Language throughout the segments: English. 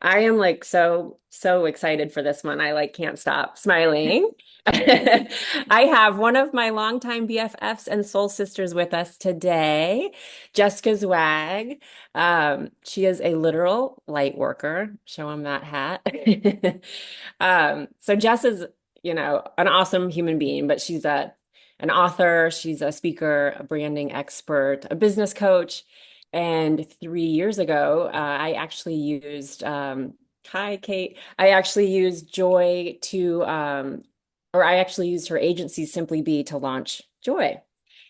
I am like so excited for this one. I like can't stop smiling. I have one of my longtime BFFs and soul sisters with us today, Jessica Zweig. She is a literal light worker. Show him that hat. So Jess is, an awesome human being, but she's an author, she's a speaker, a branding expert, a business coach. And 3 years ago, I actually used, hi, Kate. I actually used Joy or I actually used her agency Simply Be to launch Joy.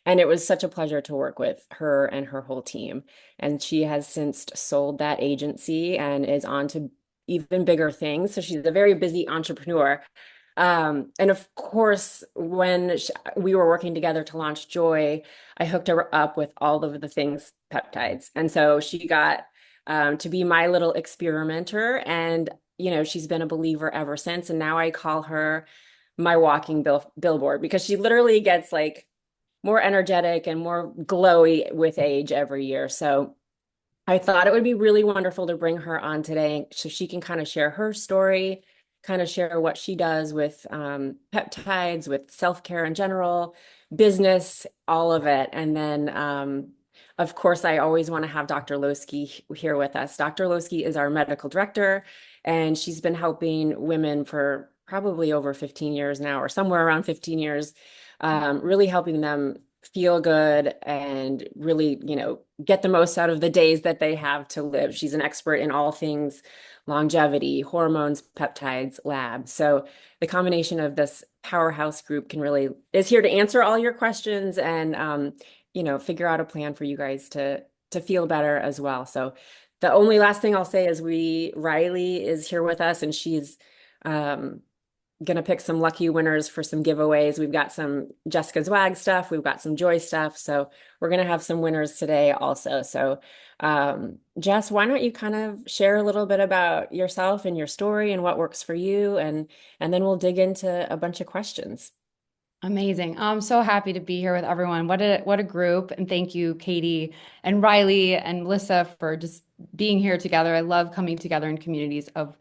And it was such a pleasure to work with her and her whole team. And she has since sold that agency and is on to even bigger things. So she's a very busy entrepreneur. And of course, when we were working together to launch Joy, I hooked her up with all of the things peptides. And so she got to be my little experimenter. And, she's been a believer ever since. And now I call her my walking billboard because she literally gets like more energetic and more glowy with age every year. So I thought it would be really wonderful to bring her on today so she can kind of share her story, kind of share what she does with peptides, with self-care in general, business, all of it. And then, of course, I always want to have Dr. Loseke here with us. Dr. Loseke is our medical director, and she's been helping women for probably over 15 years now, or somewhere around 15 years, really helping them feel good and really, get the most out of the days that they have to live. She's an expert in all things longevity, hormones, peptides, labs. So the combination of this powerhouse group is here to answer all your questions and figure out a plan for you guys to feel better as well. So the only last thing I'll say is Riley is here with us and she's um gonna pick some lucky winners for some giveaways. We've got some Jessica Zwag stuff, we've got some Joy stuff, so we're gonna have some winners today also. So, Jess, why don't you kind of share a little bit about yourself and your story and what works for you, and then we'll dig into a bunch of questions. Amazing. I'm so happy to be here with everyone. What a group. And thank you, Katie and Riley and Melissa for just being here together. I love coming together in communities of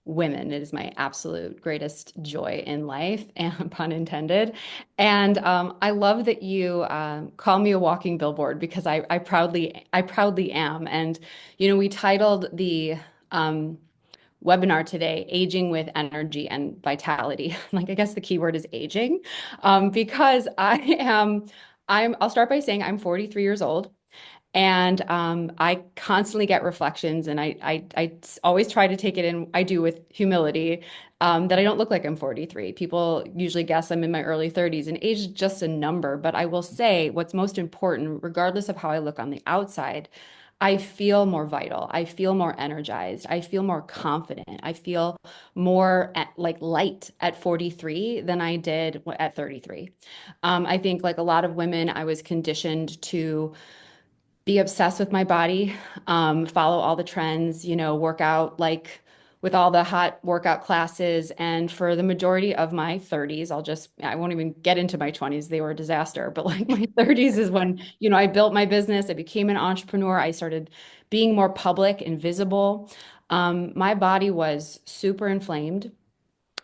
women. It is my absolute greatest joy in life, and pun intended. And I love that you call me a walking billboard because I proudly am. And we titled the webinar today, Aging with Energy and Vitality. Like, I guess the key word is aging, because I'll start by saying I'm 43 years old. And I constantly get reflections, and I always try to take it in. I do with humility, that I don't look like I'm 43. People usually guess I'm in my early 30s, and age is just a number. But I will say what's most important, regardless of how I look on the outside, I feel more vital. I feel more energized. I feel more confident. I feel more like light at 43 than I did at 33. I think, like a lot of women, I was conditioned to be obsessed with my body, follow all the trends, work out like with all the hot workout classes. And for the majority of my 30s, I won't even get into my 20s. They were a disaster. But like my 30s is when, I built my business. I became an entrepreneur. I started being more public and visible. My body was super inflamed.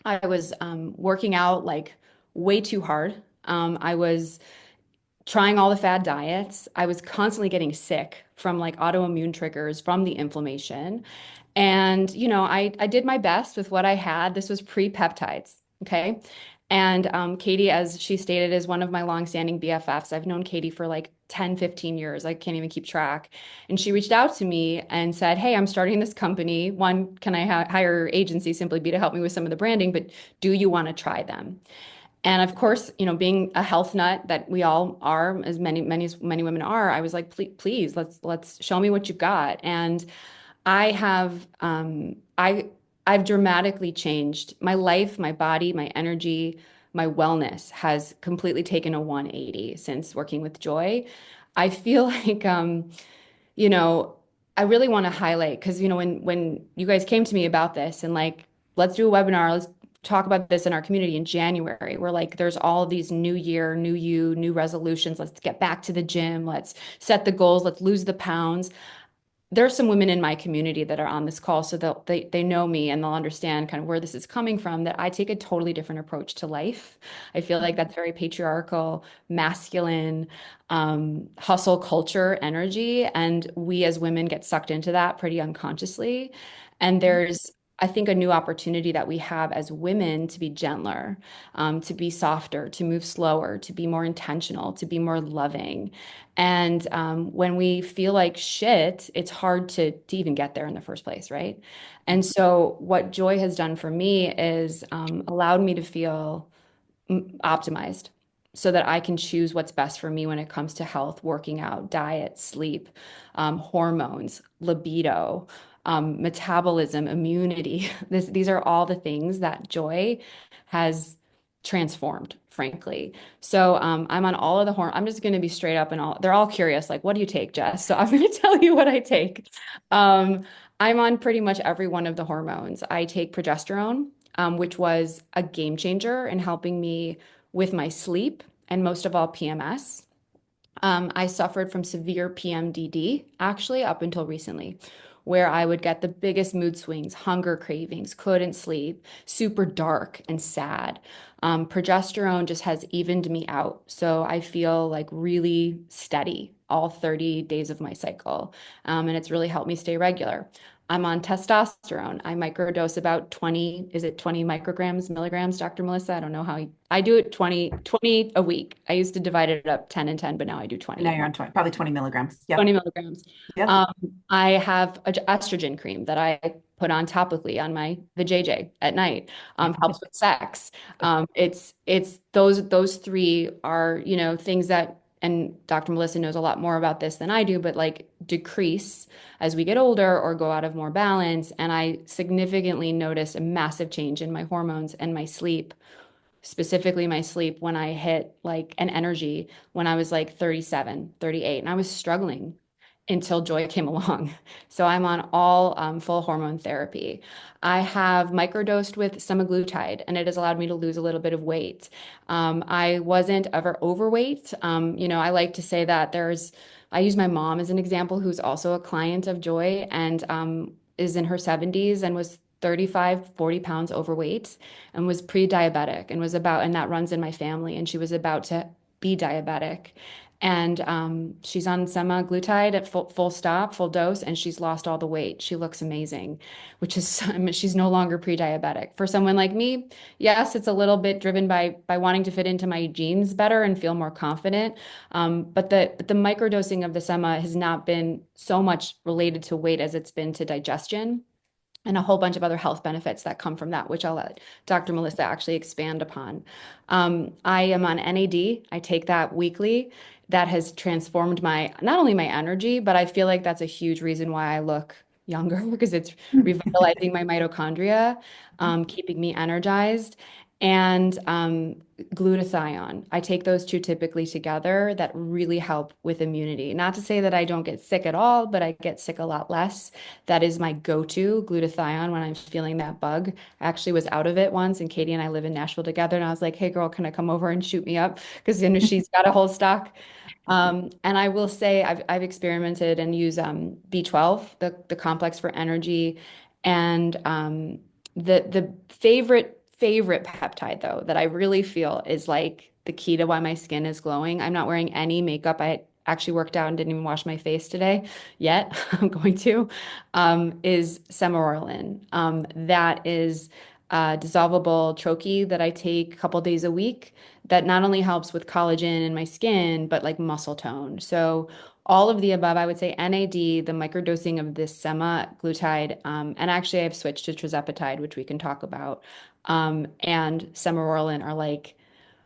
I was working out like way too hard. I was trying all the fad diets. I was constantly getting sick from like autoimmune triggers from the inflammation. And, I did my best with what I had. This was pre-peptides. Okay. And Katie, as she stated, is one of my longstanding BFFs. I've known Katie for like 10, 15 years. I can't even keep track. And she reached out to me and said, "Hey, I'm starting this company. One, can I hire agency Simply Be to help me with some of the branding, but do you want to try them?" And of course, being a health nut that we all are, as many women are, I was like, please, let's show me what you've got. And I have, I've dramatically changed my life, my body, my energy, my wellness has completely taken a 180 since working with Joy. I feel like, you know, I really want to highlight because when you guys came to me about this and like, let's do a webinar, let's talk about this in our community in January. We're like, there's all these new year, new you, new resolutions. Let's get back to the gym. Let's set the goals. Let's lose the pounds. there's some women in my community that are on this call, so they know me and they'll understand kind of where this is coming from, that I take a totally different approach to life. I feel like that's very patriarchal, masculine, hustle culture energy, and we as women get sucked into that pretty unconsciously. And there's, I think, a new opportunity that we have as women to be gentler, to be softer, to move slower, to be more intentional, to be more loving. And when we feel like shit, it's hard to even get there in the first place, right? And so, what joy has done for me is allowed me to feel optimized so that I can choose what's best for me when it comes to health, working out, diet, sleep, hormones, libido, metabolism, immunity. These are all the things that joy has transformed, frankly. So I'm on all of the I'm just going to be straight up and all. They're all curious, like, what do you take, Jess? So I'm going to tell you what I take. Um, I'm on pretty much every one of the hormones. I take progesterone, which was a game changer in helping me with my sleep and most of all PMS. I suffered from severe PMDD actually up until recently, where I would get the biggest mood swings, hunger cravings, couldn't sleep, super dark and sad. Progesterone just has evened me out. So I feel like really steady all 30 days of my cycle. And it's really helped me stay regular. I'm on testosterone. I microdose about 20, is it 20 micrograms, milligrams, Dr. Melissa? I don't know I do it 20 a week. I used to divide it up 10 and 10, but now I do And now 20. you're on 20, probably 20 milligrams. Yep. 20 milligrams. Yep. Um, I have an estrogen cream that I put on topically on my vajayjay at night. Helps with sex. It's those three are, things that, and Dr. Melissa knows a lot more about this than I do, but like decrease as we get older or go out of more balance. And I significantly noticed a massive change in my hormones and my sleep, specifically my sleep when I hit like an energy when I was like 37, 38, and I was struggling until Joy came along. So I'm on all full hormone therapy. I have microdosed with semaglutide, and it has allowed me to lose a little bit of weight. I wasn't ever overweight. I like to say that I use my mom as an example, who's also a client of Joy and is in her 70s and was 35, 40 pounds overweight and was pre-diabetic and and that runs in my family. And she was about to be diabetic. And she's on semaglutide at full stop, full dose, and she's lost all the weight. She looks amazing, which is, I mean, she's no longer pre-diabetic. For someone like me, yes, it's a little bit driven by wanting to fit into my genes better and feel more confident. But the microdosing of the sema has not been so much related to weight as it's been to digestion and a whole bunch of other health benefits that come from that, which I'll let Dr. Melissa actually expand upon. I am on NAD. I take that weekly. That has transformed not only my energy, but I feel like that's a huge reason why I look younger because it's revitalizing my mitochondria, keeping me energized. And glutathione. I take those two typically together that really help with immunity. Not to say that I don't get sick at all, but I get sick a lot less. That is my go-to glutathione when I'm feeling that bug. I actually was out of it once, and Katie and I live in Nashville together, and I was like, "Hey, girl, can I come over and shoot me up?" Because she's got a whole stock. And I will say I've experimented and use B12, the complex for energy, and the favorite peptide though that I really feel is like the key to why my skin is glowing. I'm not wearing any makeup. I actually worked out and didn't even wash my face today yet. I'm going to. Is Semaorelin. That is a dissolvable troche that I take a couple days a week that not only helps with collagen in my skin, but like muscle tone. So all of the above, I would say NAD, the microdosing of this semaglutide, and actually I've switched to tirzepatide, which we can talk about, and Semaorelin are like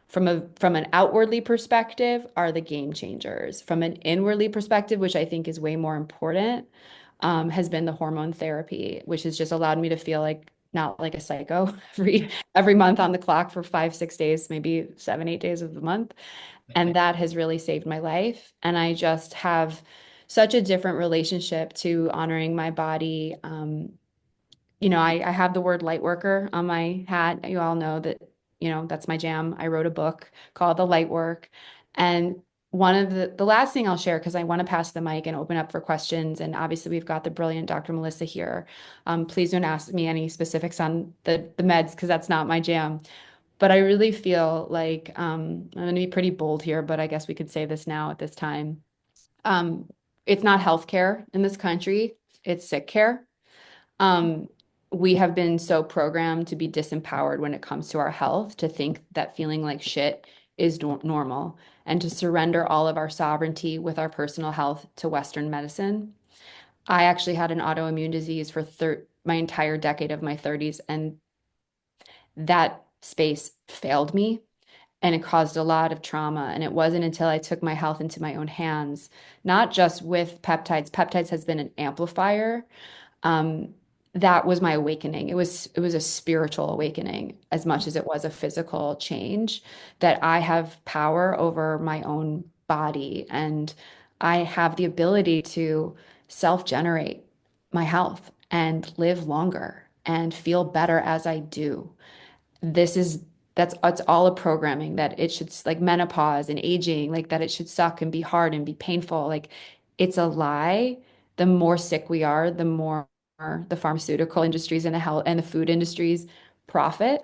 from an outwardly perspective are the game changers. From an inwardly perspective, which I think is way more important, has been the hormone therapy, which has just allowed me to feel like not like a psycho every month on the clock for 5, 6 days, maybe 7, 8 days of the month. And that has really saved my life. And I just have such a different relationship to honoring my body. I have the word light worker on my hat. You all know that, that's my jam. I wrote a book called The Light Work. And one of the last thing I'll share, because I want to pass the mic and open up for questions. And obviously, we've got the brilliant Dr. Melissa here. Please don't ask me any specifics on the meds, because that's not my jam. But I really feel like I'm going to be pretty bold here, but I guess we could say this now at this time. Um, it's not healthcare in this country, it's sick care. Um, we have been so programmed to be disempowered when it comes to our health, to think that feeling like shit is normal, and to surrender all of our sovereignty with our personal health to Western medicine. I actually had an autoimmune disease for my entire decade of my 30s, and that space failed me and it caused a lot of trauma. And it wasn't until I took my health into my own hands, not just with peptides. Peptides has been an amplifier. Um, that was my awakening. It was a spiritual awakening as much as it was a physical change, that I have power over my own body and I have the ability to self-generate my health and live longer and feel better as I do. This is that's it's all a programming that it should, like menopause and aging, like that it should suck and be hard and be painful. Like it's a lie. The more sick we are, the more the pharmaceutical industries and the health and the food industries profit.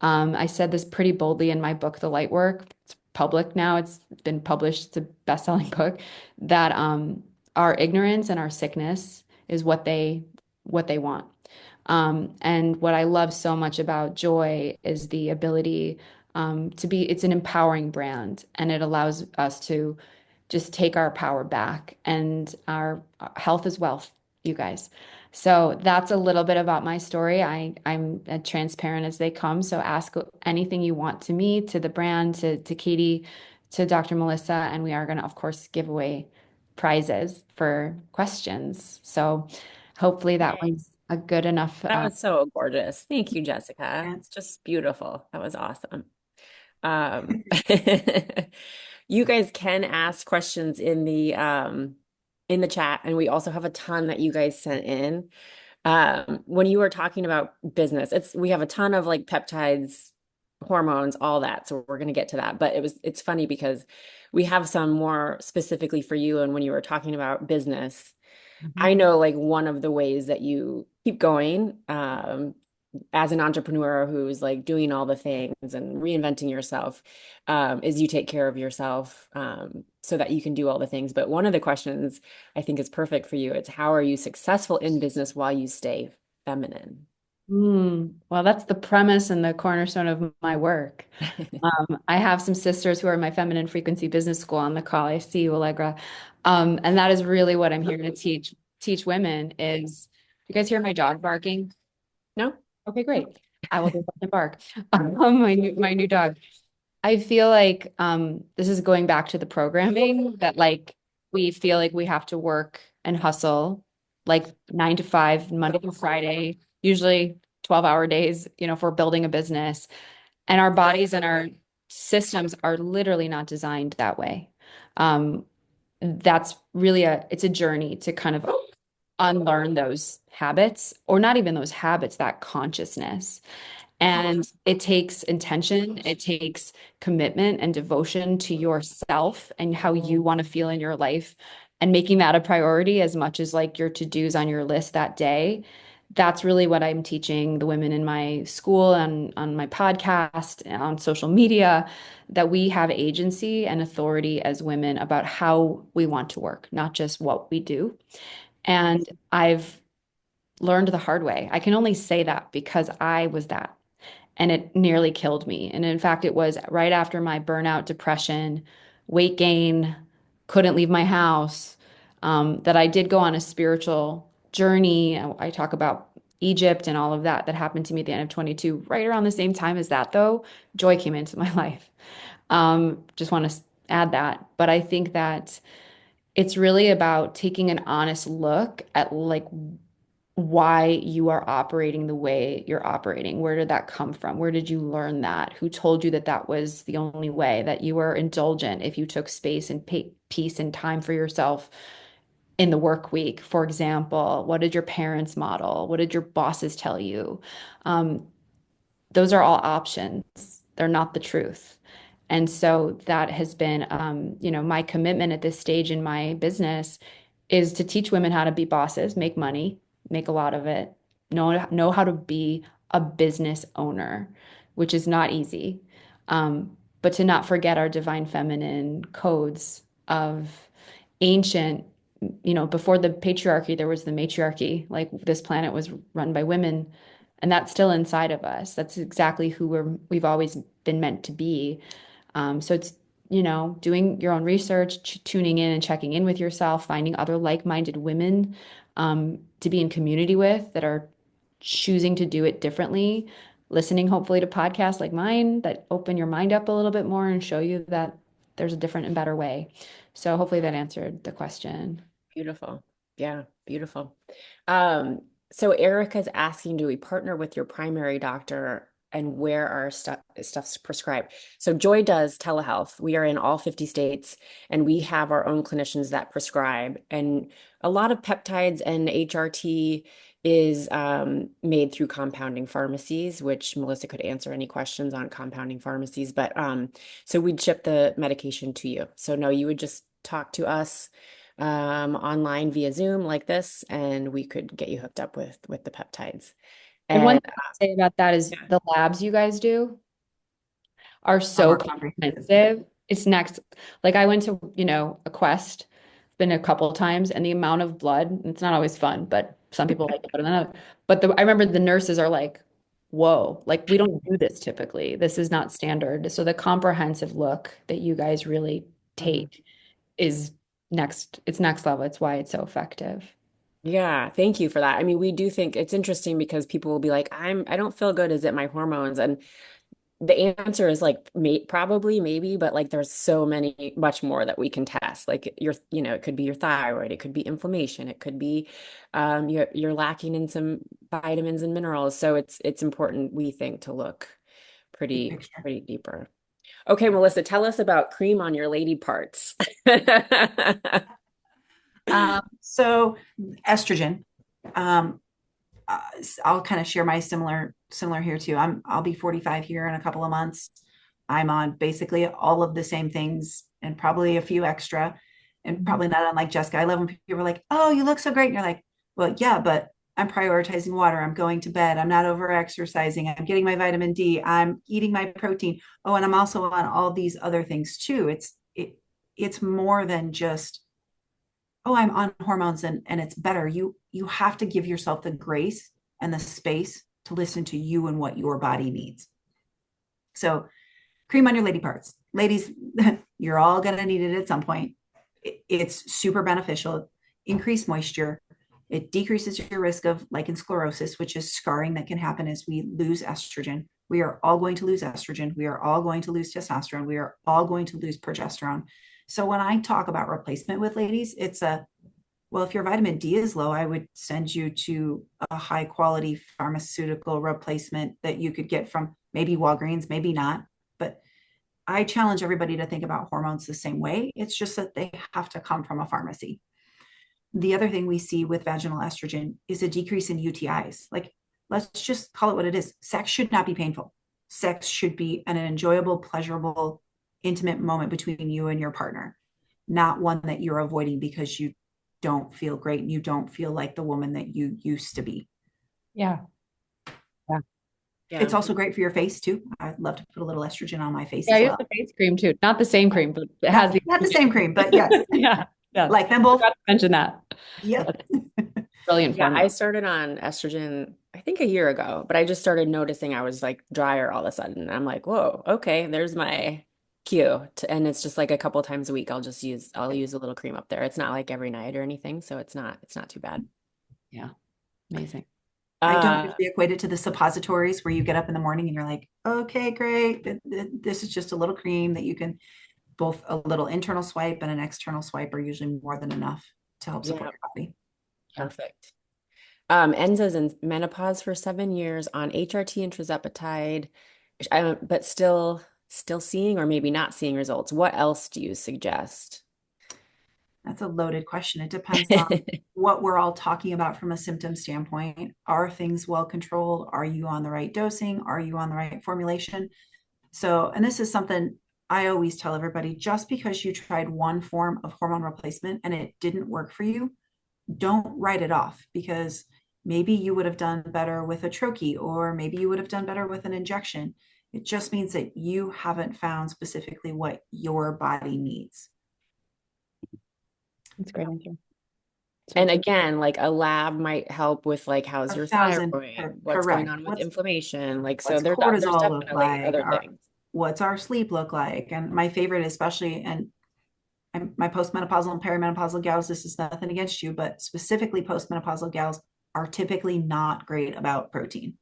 I said this pretty boldly in my book, The Light Work. It's public now. It's been published. It's a best-selling book. That our ignorance and our sickness is what they want. And what I love so much about Joy is the ability it's an empowering brand and it allows us to just take our power back, and our health is wealth, you guys. So that's a little bit about my story. I'm as transparent as they come. So ask anything you want to me, to the brand, to Katy, to Dr. Melissa, and we are going to, of course, give away prizes for questions. So hopefully that was a good enough. That was so gorgeous. Thank you, Jessica. Yeah. It's just beautiful. That was awesome. Um, you guys can ask questions in the chat, and we also have a ton that you guys sent in. When you were talking about business, we have a ton of like peptides, hormones, all that. So we're going to get to that. But it's funny because we have some more specifically for you. And when you were talking about business, I Mhm. know like one of the ways that you keep going, as an entrepreneur who's like doing all the things and reinventing yourself, is you take care of yourself, so that you can do all the things. But one of the questions I think is perfect for you. It's how are you successful in business while you stay feminine? Well, that's the premise and the cornerstone of my work. I have some sisters who are in my feminine frequency business school on the call. I see you, Allegra. And that is really what I'm here to teach women is, you guys hear my dog barking? No? Okay, great. I will go and bark. My new dog. I feel like this is going back to the programming that like we feel like we have to work and hustle like 9 to 5, Monday through Friday, usually 12-hour days, if we're building a business. And our bodies and our systems are literally not designed that way. Um, that's really it's a journey to kind of unlearn those habits, or not even those habits, that consciousness. And it takes intention, it takes commitment and devotion to yourself and how you want to feel in your life, and making that a priority as much as like your to-dos on your list that day. That's really what I'm teaching the women in my school and on my podcast and on social media, that we have agency and authority as women about how we want to work, not just what we do. And I've learned the hard way. I can only say that because I was that, and it nearly killed me. And in fact, it was right after my burnout, depression, weight gain, couldn't leave my house, that I did go on a spiritual journey. I talk about Egypt and all of that that happened to me at the end of 22. Right around the same time as that, though, joy came into my life. Just want to add that. But I think that it's really about taking an honest look at like why you are operating the way you're operating. Where did that come from? Where did you learn that? Who told you that that was the only way, that you were indulgent if you took space and peace and time for yourself in the work week, for example? What did your parents model? What did your bosses tell you? Um, those are all options. They're not the truth. And so that has been, my commitment at this stage in my business is to teach women how to be bosses, make money, make a lot of it, know how to be a business owner, which is not easy. But to not forget our divine feminine codes of ancient, before the patriarchy, there was the matriarchy. Like this planet was run by women, and that's still inside of us. That's exactly who we've always been meant to be. So it's, doing your own research, tuning in and checking in with yourself, finding other like-minded women to be in community with that are choosing to do it differently, listening hopefully to podcasts like mine that open your mind up a little bit more and show you that there's a different and better way. So hopefully that answered the question. Beautiful. Yeah, beautiful. Um, so Erica's asking, do we partner with your primary doctor and where our stuff's prescribed? So Joy does telehealth. We are in all 50 states and we have our own clinicians that prescribe. And a lot of peptides and HRT is made through compounding pharmacies, which Melissa could answer any questions on compounding pharmacies. But so we'd ship the medication to you. So no, you would just talk to us online via Zoom like this, and we could get you hooked up with the peptides. And one And thing I'd say about that is yeah. the labs you guys do are Far so more comprehensive. comprehensive. It's next. Like I went to, a Quest, been a couple of times, and the amount of blood, it's not always fun, but some people like it better than others. But I remember the nurses are like, whoa, like we don't do this typically. This is not standard. So the comprehensive look that you guys really Mhm. take is it's next level. It's why it's so effective. Yeah, thank you for that. I mean, we do think it's interesting because people will be like, I don't feel good. Is it my hormones? And the answer is like probably maybe, but like there's so much more that we can test. Like it could be your thyroid, it could be inflammation, it could be you're lacking in some vitamins and minerals. So it's important, we think, to look Big pretty picture. pretty deeper. Okay, Yeah. Melissa, tell us about cream on your lady parts. So estrogen. Um, I'll kind of share my similar here too. I'll be 45 here in a couple of months. I'm on basically all of the same things and probably a few extra, and probably not unlike Jessica. I love when people are like, "Oh, you look so great," and you're like, "Well, yeah, but I'm prioritizing water. I'm going to bed. I'm not over exercising. I'm getting my vitamin D. I'm eating my protein. Oh, and I'm also on all these other things too." It's more than just, oh, I'm on hormones and it's better. You have to give yourself the grace and the space to listen to you and what your body needs. So cream on your lady parts. Ladies, you're all going to need it at some point. It's super beneficial. Increase moisture. It decreases your risk of lichen sclerosis, which is scarring that can happen as we lose estrogen. We are all going to lose estrogen. We are all going to lose testosterone. We are all going to lose progesterone. So when I talk about replacement with ladies, well, if your vitamin D is low, I would send you to a high quality pharmaceutical replacement that you could get from maybe Walgreens, maybe not. But I challenge everybody to think about hormones the same way. It's just that they have to come from a pharmacy. The other thing we see with vaginal estrogen is a decrease in UTIs. Like, let's just call it what it is. Sex should not be painful. Sex should be an enjoyable, pleasurable, intimate moment between you and your partner, not one that you're avoiding because you don't feel great and you don't feel like the woman that you used to be. Yeah. Yeah. Yeah. It's also great for your face too. I'd love to put a little estrogen on my face Yeah, I as use well. the face cream too. Not the same cream, but it has Not, the not the same cream, but yes, yeah. Yes. like them both. Forgot to mention that. Yep. Brilliant Yeah, I formula. started on estrogen, I think a year ago, but I just started noticing I was like drier all of a sudden. And I'm like, whoa, okay, there's my cue. And it's just like a couple times a week I'll use a little cream up there. It's not like every night or anything, so it's not too bad. Yeah. Amazing. I don't Uh usually equate it to the suppositories where you get up in the morning and you're like, okay, great. This is just a little cream that you can, both a little internal swipe and an external swipe are usually more than enough to help yeah, support your body. Yeah. perfect. Enza's in menopause for 7 years on HRT and tirzepatide, but still seeing or maybe not seeing results. What else do you suggest? That's a loaded question. It depends on what we're all talking about from a symptom standpoint. Are things well controlled? Are you on the right dosing? Are you on the right formulation? So, and this is something I always tell everybody, just because you tried one form of hormone replacement and it didn't work for you, don't write it off, because maybe you would have done better with a troche, or maybe you would have done better with an injection. It just means that you haven't found specifically what your body needs. That's a great answer. So And true. again, like a lab might help with like how's A your thousand, thyroid, what's going correct. on with inflammation, like so What's there's cortisol look definitely like? other things. What's our sleep look like? And my favorite, especially, and my postmenopausal and perimenopausal gals, this is nothing against you, but specifically postmenopausal gals are typically not great about protein.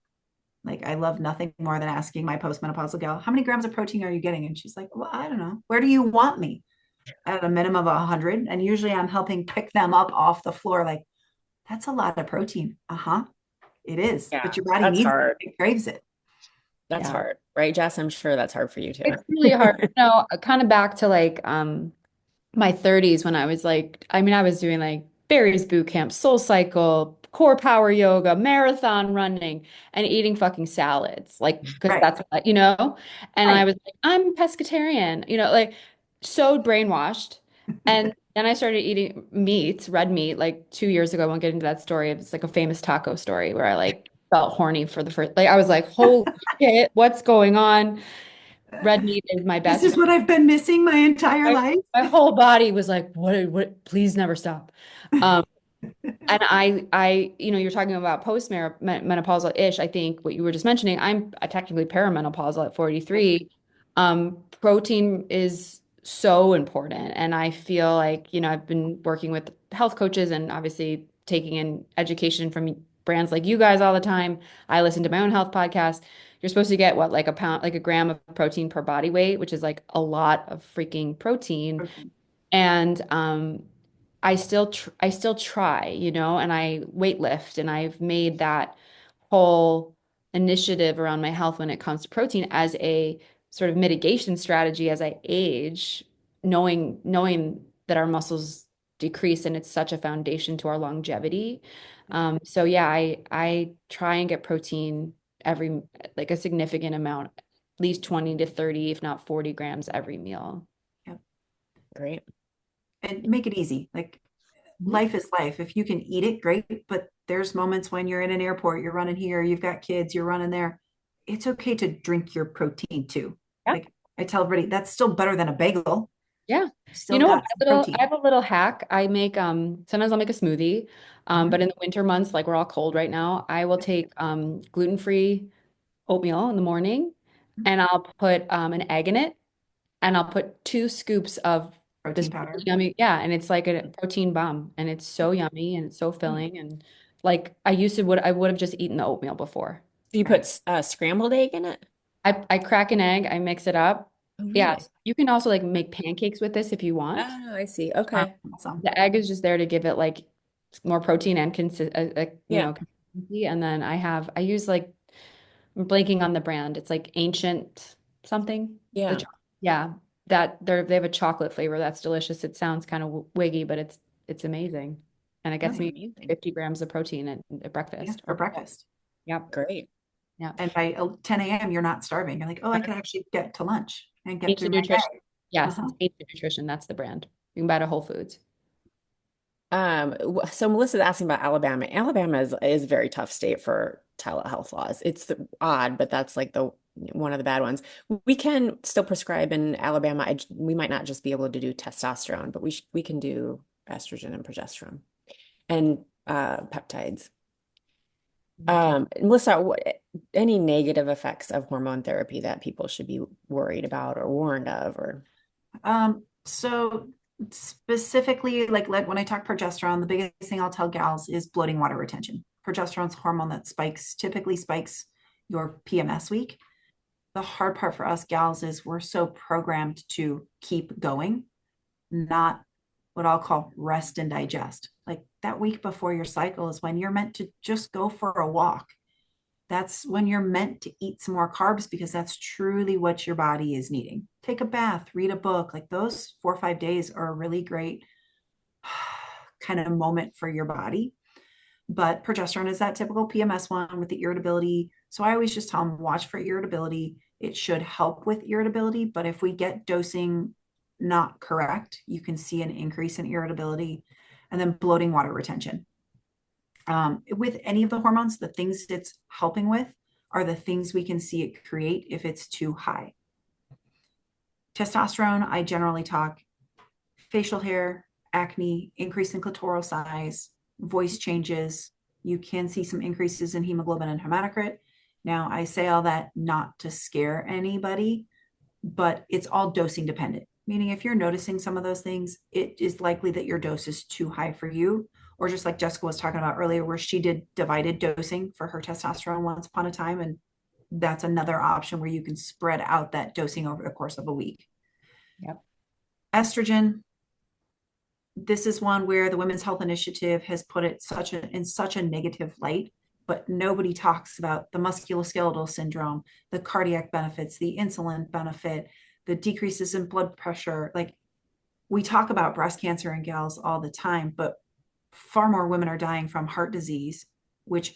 Like, I love nothing more than asking my postmenopausal gal, how many grams of protein are you getting? And she's like, well, I don't know. Where do you want me? At a minimum of 100. And usually I'm helping pick them up off the floor. Like, that's a lot of protein. Uh-huh. It is. Yeah, But your body that's needs it. hard. It craves it. That's Yeah. hard, right, Jess? I'm sure that's hard for you too. It's really hard. Kind of back to like my 30s when I was like, I mean, I was doing like Barry's boot camp, Soul Cycle, core power yoga, marathon running, and eating fucking salads. Like, because Right. that's what, you know? And I Right. was like, I'm pescatarian, you know, like so brainwashed. And then I started eating meat, red meat, like 2 years ago. I won't get into that story. It's like a famous taco story where I like felt horny for the first, like I was like, holy shit, what's going on? Red meat is my This best is friend. what I've been missing my entire My, life. my whole body was like, what, please never stop. Um, and you're talking about post-menopausal-ish. I think what you were just mentioning, I'm technically perimenopausal at 43. Protein is so important. And I feel like, I've been working with health coaches and obviously taking in education from brands like you guys all the time. I listen to my own health podcast. You're supposed to get what, like a pound, like a gram of protein per body weight, which is like a lot of freaking protein. Okay. And I still try, and I weight lift, and I've made that whole initiative around my health when it comes to protein as a sort of mitigation strategy as I age, knowing that our muscles decrease and it's such a foundation to our longevity. So yeah, I try and get protein every like a significant amount, at least 20 to 30, if not 40 grams every meal. Yep. Great. And make it easy. Like, Mhm. life is life. If you can eat it, great. But there's moments when you're in an airport, you're running here, you've got kids, you're running there. It's okay to drink your protein too. Yeah. Like, I tell everybody, that's still better than a bagel. Yeah. You You still know what? got some I protein. have a little hack. I make sometimes I'll make a smoothie. But Mhm. in the winter months, like we're all cold right now, I will take gluten-free oatmeal in the morning and I'll put an egg in it and I'll put 2 scoops of Protein this really powder. yummy, yeah, and it's like a protein bomb and it's so yummy and it's so filling and like I would have just eaten the oatmeal before. Do you Right. put scrambled egg in it? I crack an egg, I mix it up. Oh, Yeah, really? you can also like make pancakes with this if you want. Oh, I see. Um, Okay. Awesome. the egg is just there to give it like more protein and Yeah. consistency. And then I use like, I'm blanking on the brand. It's like Ancient something. Yeah. Yeah, they have a chocolate flavor that's delicious. It sounds kind of wiggy, but it's amazing. And it That's gets me amazing. 50 grams of protein at Yeah, breakfast for or breakfast. yep. Great. Yep. And by 10 a.m., you're not starving. You're like, oh, I can actually get to lunch and get through Ancient my Nutrition. day. Yes, Uh-huh. it's Ancient Nutrition. That's the brand. You can buy it at Whole Foods. So Melissa's asking about Alabama. Alabama is a very tough state for telehealth laws. It's odd, but that's like the one of the bad ones. We can still prescribe in Alabama. We might not just be able to do testosterone, but we can do estrogen and progesterone and peptides. Melissa, any negative effects of hormone therapy that people should be worried about or warned of, or So specifically, like when I talk progesterone, the biggest thing I'll tell gals is bloating, water retention. Progesterone's a hormone that typically spikes your PMS week. The hard part for us gals is we're so programmed to keep going, not what I'll call rest and digest. Like, that week before your cycle is when you're meant to just go for a walk. That's when you're meant to eat some more carbs, because that's truly what your body is needing. Take a bath, read a book. Like, those 4 or 5 days are a really great kind of moment for your body. But progesterone is that typical PMS one with the irritability, So I always just tell them, watch for irritability. It should help with irritability, but if we get dosing not correct, you can see an increase in irritability. And then bloating, water retention. With any of the hormones, the things it's helping with are the things we can see it create if it's too high. Testosterone, I generally talk facial hair, acne, increase in clitoral size, voice changes. You can see some increases in hemoglobin and hematocrit. Now, I say all that not to scare anybody, but it's all dosing dependent. Meaning, if you're noticing some of those things, it is likely that your dose is too high for you. Or just like Jessica was talking about earlier, where she did divided dosing for her testosterone once upon a time. And that's another option where you can spread out that dosing over the course of a week. Yep. Estrogen, this is one where the Women's Health Initiative has put it in such a negative light, but nobody talks about the musculoskeletal syndrome, the cardiac benefits, the insulin benefit, the decreases in blood pressure. Like, we talk about breast cancer in gals all the time, but far more women are dying from heart disease, which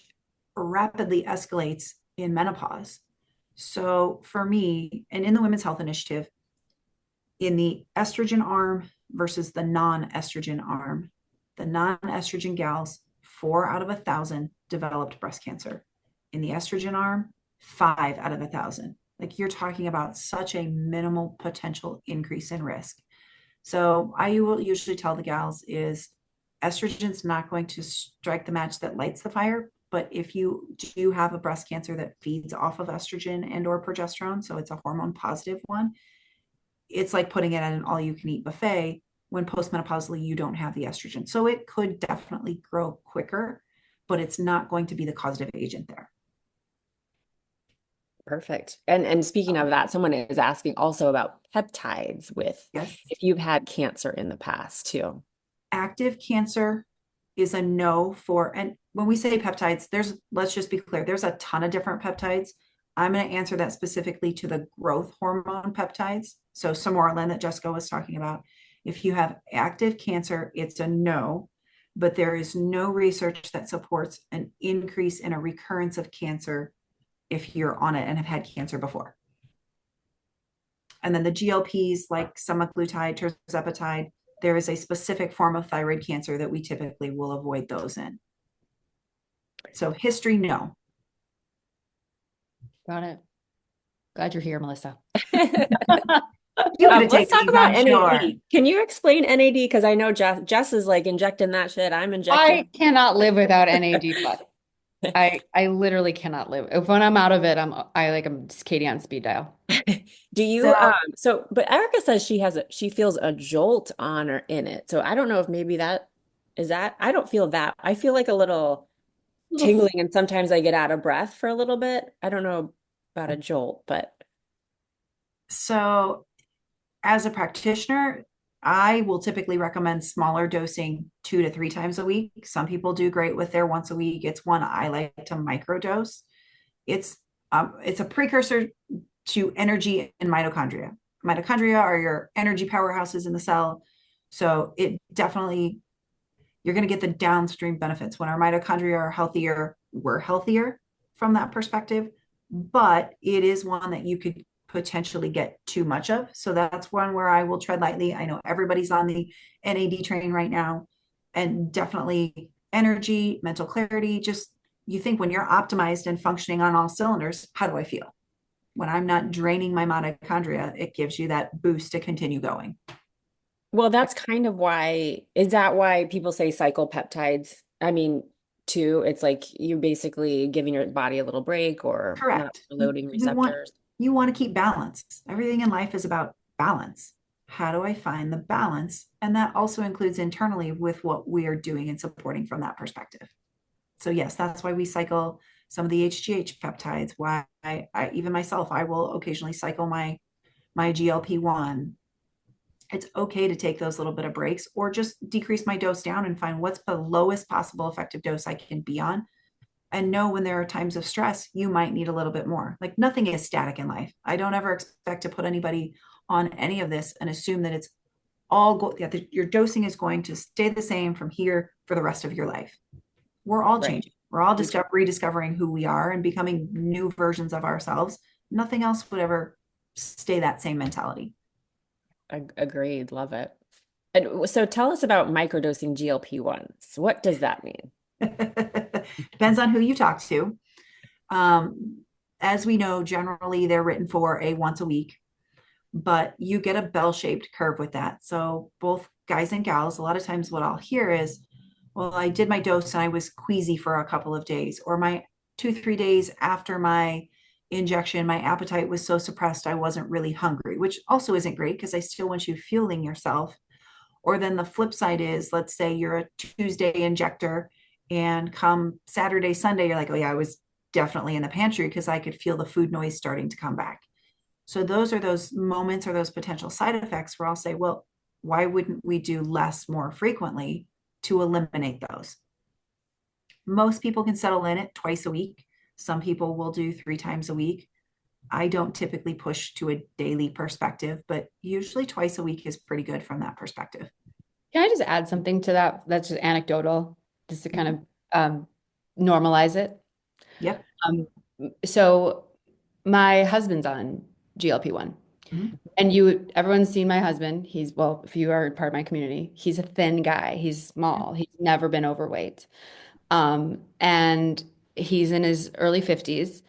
rapidly escalates in menopause. So for me, and in the Women's Health Initiative, in the estrogen arm versus the non-estrogen arm, the non-estrogen gals, 4 out of 1,000 developed breast cancer. In the estrogen arm, 5 out of 1,000. Like, you're talking about such a minimal potential increase in risk. So I will usually tell the gals is estrogen's not going to strike the match that lights the fire. But if you do have a breast cancer that feeds off of estrogen and or progesterone, so it's a hormone positive one, it's like putting it at an all you can eat buffet when postmenopausally you don't have the estrogen. So it could definitely grow quicker, but it's not going to be the causative agent there. Perfect. And speaking of that, someone is asking also about peptides with Yes. if you've had cancer in the past too. Active cancer is a no for, and when we say peptides, let's just be clear, there's a ton of different peptides. I'm going to answer that specifically to the growth hormone peptides. So Samoralin that Jessica was talking about. If you have active cancer, it's a no, but there is no research that supports an increase in a recurrence of cancer if you're on it and have had cancer before. And then the GLPs like semaglutide, tirzepatide, there is a specific form of thyroid cancer that we typically will avoid those in. So history, no. Got it. Glad you're here, Melissa. You could have Let's taken talk these, about I'm NAD. sure. Can you explain NAD? Because I know Jess is like injecting that shit. I'm injecting. I cannot live without NAD+. I literally cannot live. If when I'm out of it, I'm just Katie on speed dial. Do you So but Erica says she feels a jolt on or in it. So I don't know if maybe that is that. I don't feel that. I feel like a little Little tingling and sometimes I get out of breath for a little bit. I don't know about a jolt, but so as a practitioner, I will typically recommend smaller dosing 2 to 3 times a week. Some people do great with their once a week. It's one I like to microdose. It's a precursor to energy and mitochondria. Mitochondria are your energy powerhouses in the cell. So it definitely, you're going to get the downstream benefits. When our mitochondria are healthier, we're healthier from that perspective. But it is one that you could potentially get too much of. So that's one where I will tread lightly. I know everybody's on the NAD train right now, and definitely energy, mental clarity. Just, you think when you're optimized and functioning on all cylinders, how do I feel? When I'm not draining my mitochondria, it gives you that boost to continue going. well, that's kind of why, is that why people say cycle peptides? I mean, too, it's like you basically giving your body a little break or not Correct. loading We want receptors. you want to keep balance. Everything in life is about balance. How do I find the balance? And that also includes internally with what we are doing and supporting from that perspective. So yes, that's why we cycle some of the HGH peptides. Why I even myself, I will occasionally cycle my GLP-1. It's okay to take those little bit of breaks or just decrease my dose down and find what's the lowest possible effective dose I can be on, and know when there are times of stress, you might need a little bit more. Like, nothing is static in life. I don't ever expect to put anybody on any of this and assume that it's your dosing is going to stay the same from here for the rest of your life. We're all Right. changing. We're all We- rediscovering who we are and becoming new versions of ourselves. Nothing else would ever stay that same mentality. Agreed. Love it. And so tell us about microdosing GLP-1s. What does that mean? Depends on who you talk to. Um, as we know, generally they're written for a once a week, but you get a bell-shaped curve with that. So both guys and gals, a lot of times what I'll hear is, well, I did my dose and I was queasy for a couple of days, or my 2, 3 days after my injection, my appetite was so suppressed I wasn't really hungry, which also isn't great because I still want you fueling yourself. Or then the flip side is, let's say you're a Tuesday injector and come Saturday, Sunday, you're like, oh yeah, I was definitely in the pantry because I could feel the food noise starting to come back. So those are those moments or those potential side effects where I'll say, well, why wouldn't we do less more frequently to eliminate those? Most people can settle in at twice a week. Some people will do 3 times a week. I don't typically push to a daily perspective, but usually twice a week is pretty good from that perspective. Can I just add something to that? That's just anecdotal, just to kind of normalize it. Yep. Um, so my husband's on GLP-1. Mhm. And everyone's seen my husband. Well, if you are part of my community, he's a thin guy. He's small. He's never been overweight. And he's in his early 50s,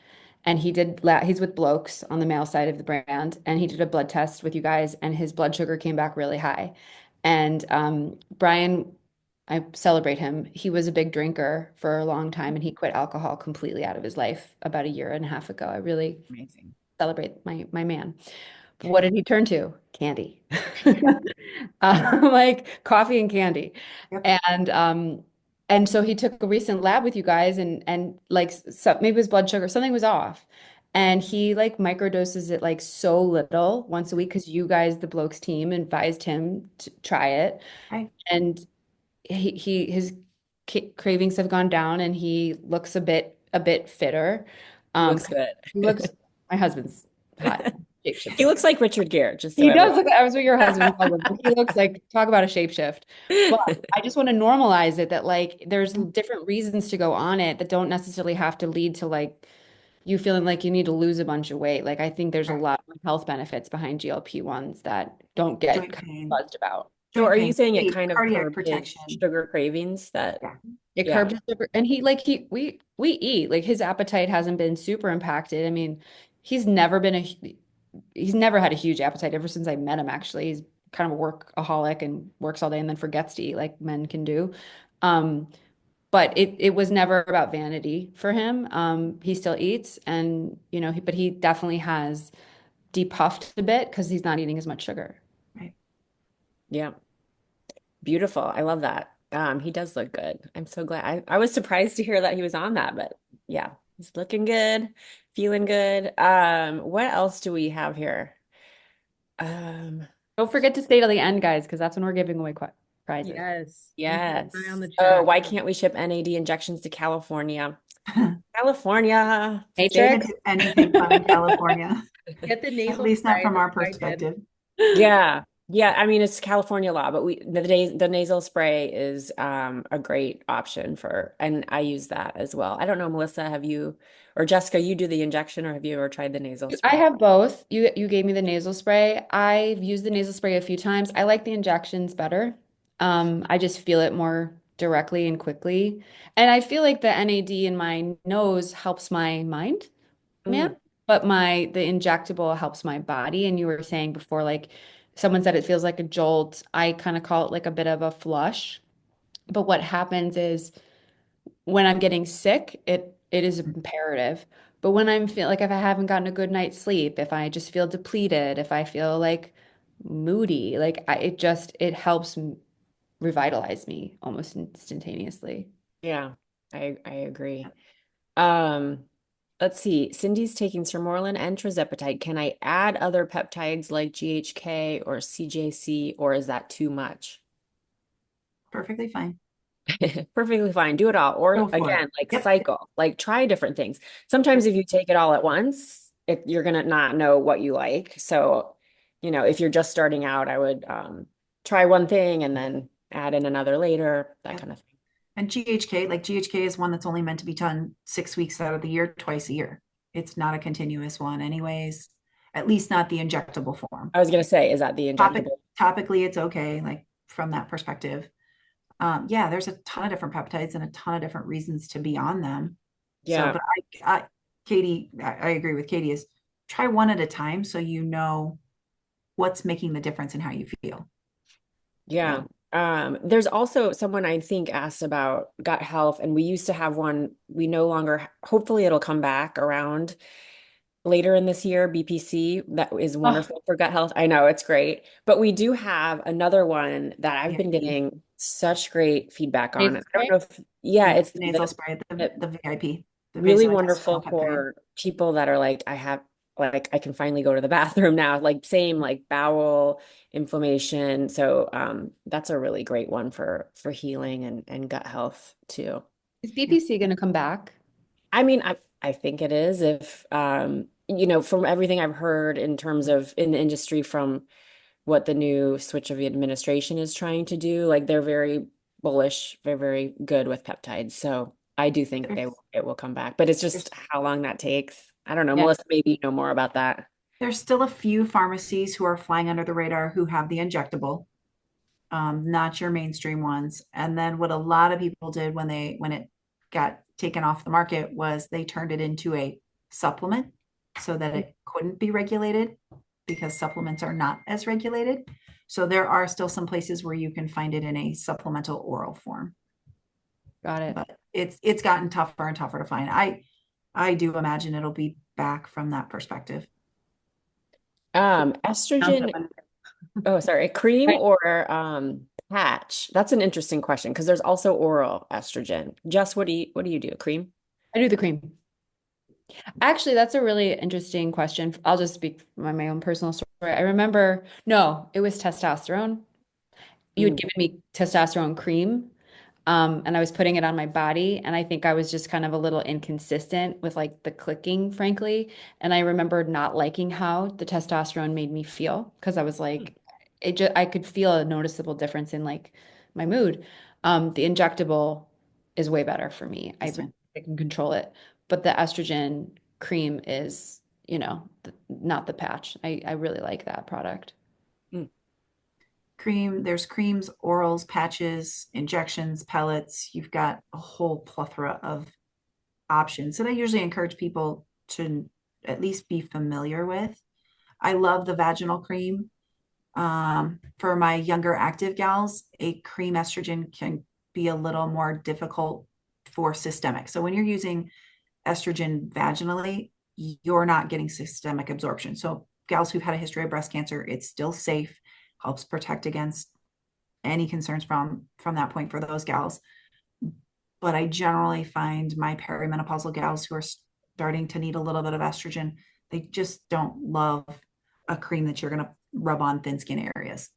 and he's with Blokes on the male side of the brand, and he did a blood test with you guys, and his blood sugar came back really high. And Brian, I celebrate him. He was a big drinker for a long time, and he quit alcohol completely out of his life about a year and a half ago. I really Amazing. celebrate my man. But what did he turn to? Candy. Yep. Like coffee and candy. Yep. And so he took a recent lab with you guys, and like maybe his blood sugar, something was off. And he like microdoses it like so little once a week because you guys, the Blokes team, advised him to try it. Right. And his cravings have gone down, and he looks a bit fitter. He Um, looks good. he looks My husband's hot. He looks like Richard Gere, just so He does everyone. look, I was what your husband calls him, but he looks like, talk about a shapeshift. But I just want to normalize it that like there's different reasons to go on it that don't necessarily have to lead to like you feeling like you need to lose a bunch of weight. Like I think there's a Right. lot of health benefits behind GLP-1s that don't get Joint kind of pain, buzzed about. So joint are you pain, saying it sleep, kind of cardiac curbed his protection. sugar cravings that, Yeah. It yeah. curbed his sugar, and he like we eat like his appetite hasn't been super impacted. I mean, he's never been a he's never had a huge appetite ever since I met him, actually. He's kind of a workaholic and works all day and then forgets to eat like men can do. Um, but it was never about vanity for him. He still eats and but he definitely has depuffed a bit because he's not eating as much sugar. Right. Yeah. Beautiful. I love that. He does look good. I'm so glad. I was surprised to hear that he was on that, but yeah, he's looking good, feeling good. What else do we have here? Um, Don't forget to stay till the end, guys, because that's when we're giving away prizes. Yes. And keep an eye on the yes. Oh, chat. why can't we ship NAD injections to California? California. They can Matrix. do anything fun in California, Get the at nasal least not spray from that our I did. perspective. Yeah. Yeah, I mean it's California law, but the nasal spray is a great option for, and I use that as well. I don't know, Melissa, have you, or Jessica, you do the injection, or have you ever tried the nasal I spray? have both. You gave me the nasal spray. I've used the nasal spray a few times. I like the injections better. I just feel it more directly and quickly. And I feel like the NAD in my nose helps my mind, man, Mm, but the injectable helps my body. And you were saying before, like someone said it feels like a jolt. I kind of call it like a bit of a flush. But what happens is when I'm getting sick, it is imperative. But when I'm feel like if I haven't gotten a good night's sleep, if I just feel depleted, if I feel like moody, like it helps revitalize me almost instantaneously. yeah, I agree. Um, let's see. Cindy's taking sermorelin and tirzepatide. Can I add other peptides like GHK or CJC, or is that too much? Perfectly fine. Perfectly fine. Do it all. Or Go for it. again, like Yep. cycle, like try different things. Sometimes Yep. if you take it all at once, you're gonna not know what you like. So, if you're just starting out, I would try one thing and then add in another later, that Yep. kind of thing. And GHK, like GHK is one that's only meant to be done 6 weeks out of the year, twice a year. It's not a continuous one anyways, at least not the injectable form. I was gonna say, is that the Topic, injectable? topically, it's okay, like from that perspective. Yeah, there's a ton of different peptides and a ton of different reasons to be on them. So, Yeah. but Katie, I agree with Katie is try one at a time so you know what's making the difference in how you feel. Yeah. Yeah. There's also someone I think asked about gut health, and we used to have one. We no longer, hopefully it'll come back around later in this year, BPC. That is Oh, wonderful for gut health. I know it's great. But we do have another one that I've been VIP. getting such great feedback on. I nasal don't spray? know if, yeah, Yeah, it's nasal spray, the VIP, the really vasointestinal wonderful peptide. for people that are like, I have, like, I can finally go to the bathroom now, like same like bowel inflammation. So that's a really great one for healing and gut health too. Is Yep. BPC going to come back? I mean, I think it is if from everything I've heard in terms of in the industry from what the new switch of the administration is trying to do, like they're very bullish, very, very good with peptides. So I do think There's it will come back, but it's there's just how long that takes. I don't know. Yeah. Melissa, maybe you know more about that. there's still a few pharmacies who are flying under the radar who have the injectable, not your mainstream ones. And then what a lot of people did when it got taken off the market was they turned it into a supplement so that it couldn't be regulated because supplements are not as regulated. So there are still some places where you can find it in a supplemental oral form, Got it. but it's gotten tougher and tougher to find. I do imagine it'll be back from that perspective. Estrogen, oh, sorry, cream or patch? That's an interesting question because there's also oral estrogen. Jess, what do you do? Cream? I do the cream. Actually, that's a really interesting question. I'll just speak from my own personal story. I remember, no, it was testosterone. You had Mm, given me testosterone cream, and I was putting it on my body, and I think I was just kind of a little inconsistent with like the clicking, frankly. And I remember not liking how the testosterone made me feel because I was like, I could feel a noticeable difference in like my mood. The injectable is way better for me. I can control it, but the estrogen cream is, not the patch. I really like that product. mm, Cream, there's creams, orals, patches, injections, pellets. You've got a whole plethora of options that I usually encourage people to at least be familiar with. I love the vaginal cream. For my younger active gals, a cream estrogen can be a little more difficult for systemic. So when you're using estrogen vaginally, you're not getting systemic absorption. So gals who've had a history of breast cancer, it's still safe, helps protect against any concerns from that point for those gals. But I generally find my perimenopausal gals who are starting to need a little bit of estrogen, they just don't love a cream that you're going to rub on thin skin areas.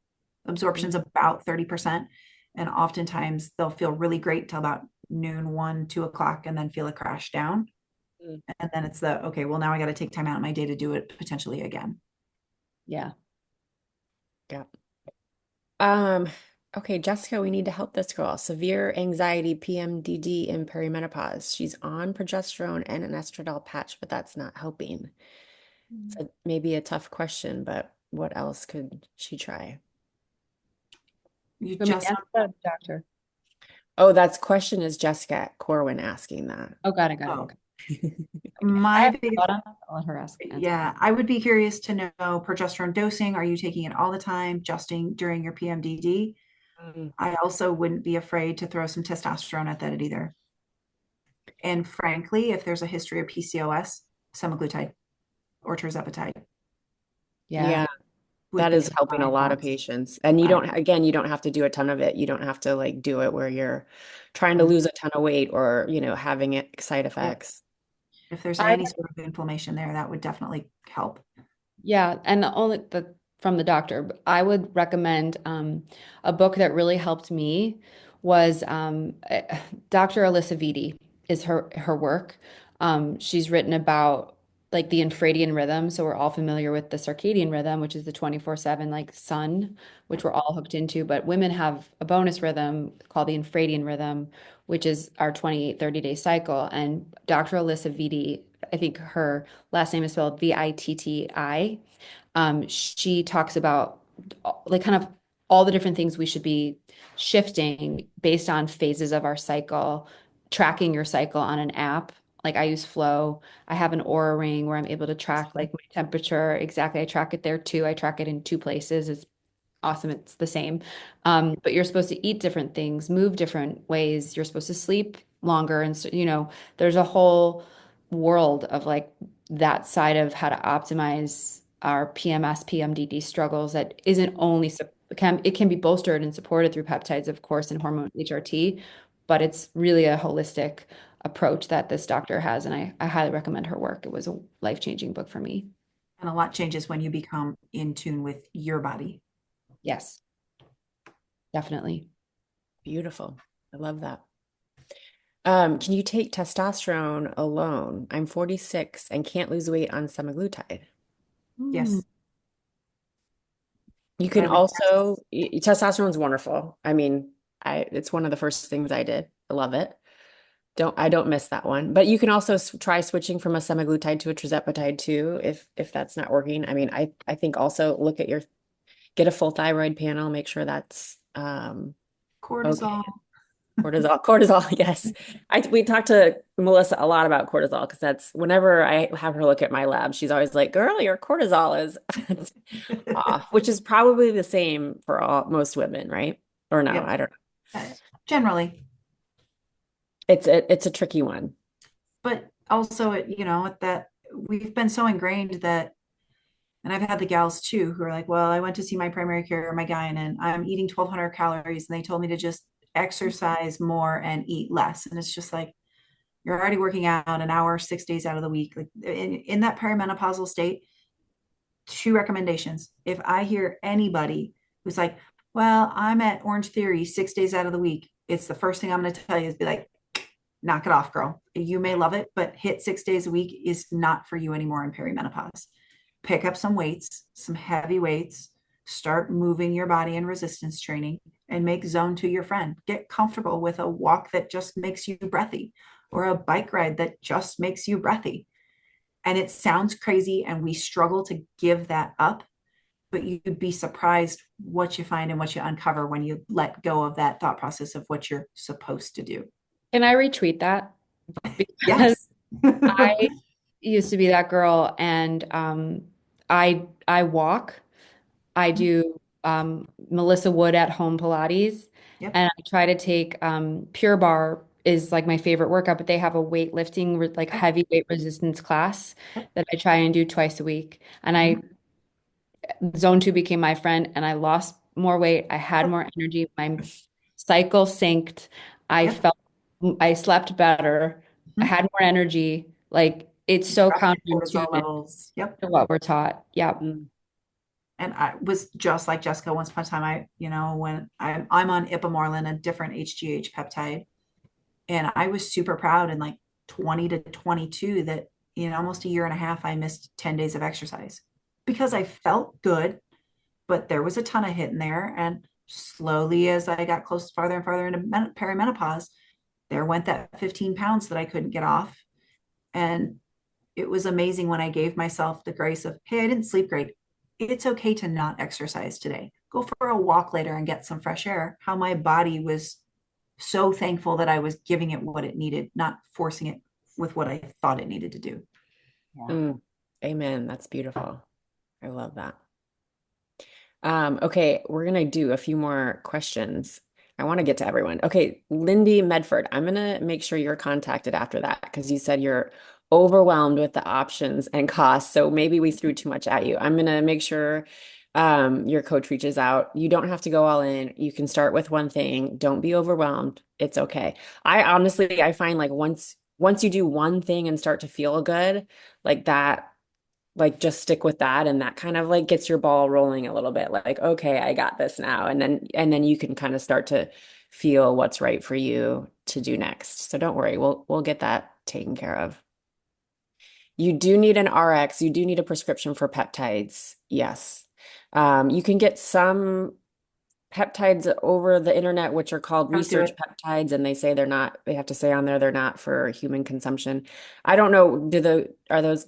mm, Absorption's about 30%. And oftentimes they'll feel really great till about noon, 1, 2 o'clock, and then feel a crash down. mm. And then it's okay, well, now I got to take time out of my day to do it potentially again. Yeah. Yeah. Um, okay, Jessica, we need to help this girl. Severe anxiety, PMDD in perimenopause. She's on progesterone and an estradiol patch, but that's not helping. So maybe a tough question, but what else could she try? You Want me to just answer that, doctor? Oh, that's question is Jessica Corwin asking that. Oh, got it, got it. oh, Okay. I my have a biggest thought on that. I'll let her answer. Yeah, I would be curious to know progesterone dosing. Are you taking it all the time, adjusting during your PMDD? Mm, I also wouldn't be afraid to throw some testosterone at that either. And frankly, if there's a history of PCOS, semaglutide or tirzepatide Yeah. yeah, would that be is some helping a fine lot of ones. patients. And you I, don't, again, you don't have to do a ton of it. You don't have to like do it where you're trying to lose a ton of weight or, having side yep. effects. If there's I any sort of inflammation there, that would definitely help. Yeah, and from the doctor, I would recommend a book that really helped me was Dr. Alyssa Vitti is her work. She's written about like the infradian rhythm. So we're all familiar with the circadian rhythm, which is the 24/7 like sun, which we're all hooked into. But women have a bonus rhythm called the infradian rhythm, which is our 28, 30-day cycle. And Dr. Alyssa Vitti, I think her last name is spelled Vitti. She talks about like kind of all the different things we should be shifting based on phases of our cycle, tracking your cycle on an app. Like I use Flow. I have an Aura ring where I'm able to track like my temperature. Exactly. I track it there too. I track it in two places. It's awesome. It's the same. But you're supposed to eat different things, move different ways. You're supposed to sleep longer. And so, there's a whole world of like that side of how to optimize our PMS, PMDD struggles that isn't only it can be bolstered and supported through peptides, of course, and hormone HRT, but it's really a holistic approach that this doctor has. And I highly recommend her work. It was a life-changing book for me. And a lot changes when you become in tune with your body. Yes, definitely. Beautiful. I love that. Can you take testosterone alone? I'm 46 and can't lose weight on semaglutide. Yes. You can also, testosterone is wonderful. I mean, it's one of the first things I did. I love it. I don't miss that one. But you can also try switching from a semaglutide to a tirzepatide too, if that's not working. I mean, I think also get a full thyroid panel, make sure that's Cortisol. okay. Cortisol, yes. We talked to Melissa a lot about cortisol because that's whenever I have her look at my lab, she's always like, "Girl, your cortisol is off," which is probably the same for most women, right? Or no, Yep. I don't know. Generally. It's a tricky one. But also, that we've been so ingrained that, and I've had the gals too who are like, well, I went to see my primary care, my guy, and I'm eating 1,200 calories, and they told me to just exercise more and eat less. And it's just like, you're already working out an hour, 6 days out of the week. Like in that perimenopausal state, two recommendations. If I hear anybody who's like, well, I'm at Orange Theory 6 days out of the week, it's the first thing I'm going to tell you is be like, knock it off, girl. You may love it, but hit 6 days a week is not for you anymore in perimenopause. Pick up some weights, some heavy weights, start moving your body in resistance training, and make zone two your friend. Get comfortable with a walk that just makes you breathy or a bike ride that just makes you breathy. And it sounds crazy, and we struggle to give that up, but you'd be surprised what you find and what you uncover when you let go of that thought process of what you're supposed to do. Can I retweet that? Because Yes. I used to be that girl, and I walk. I do Melissa Wood at home Pilates, Yep. and I try to take Pure Barre is like my favorite workout, but they have a weightlifting like heavy weight resistance class that I try and do twice a week. And Zone 2 became my friend, and I lost more weight. I had more energy. My cycle synced. I Yep. felt I slept better. I had more energy. Like it's so Drop your cortisol counterintuitive levels. Yep. to what we're taught. Yeah. And I was just like Jessica once upon a time. When I'm on ipamorelin, a different HGH peptide, and I was super proud in like 20 to 22 that in almost a year and a half, I missed 10 days of exercise because I felt good, but there was a ton of hit in there. And slowly, as I got close farther and farther into perimenopause, there went that 15 pounds that I couldn't get off. And it was amazing when I gave myself the grace of, hey, I didn't sleep great. It's okay to not exercise today. Go for a walk later and get some fresh air. How my body was so thankful that I was giving it what it needed, not forcing it with what I thought it needed to do. Amen. That's beautiful. I love that. Okay, we're gonna do a few more questions. I want to get to everyone. Okay, Lindy Medford, I'm gonna make sure you're contacted after that because you said you're overwhelmed with the options and costs. So maybe we threw too much at you. I'm gonna make sure your coach reaches out. You don't have to go all in. You can start with one thing. Don't be overwhelmed. It's okay. I find like once you do one thing and start to feel good, like that, like just stick with that, and that kind of like gets your ball rolling a little bit, like, okay, I got this now. And then you can kind of start to feel what's right for you to do next. So don't worry, we'll get that taken care of. You do need an RX. You do need a prescription for peptides. Yes. You can get some peptides over the internet, which are called Don't do research it. peptides, and they say they're not, they have to say on there they're not for human consumption. I don't know, do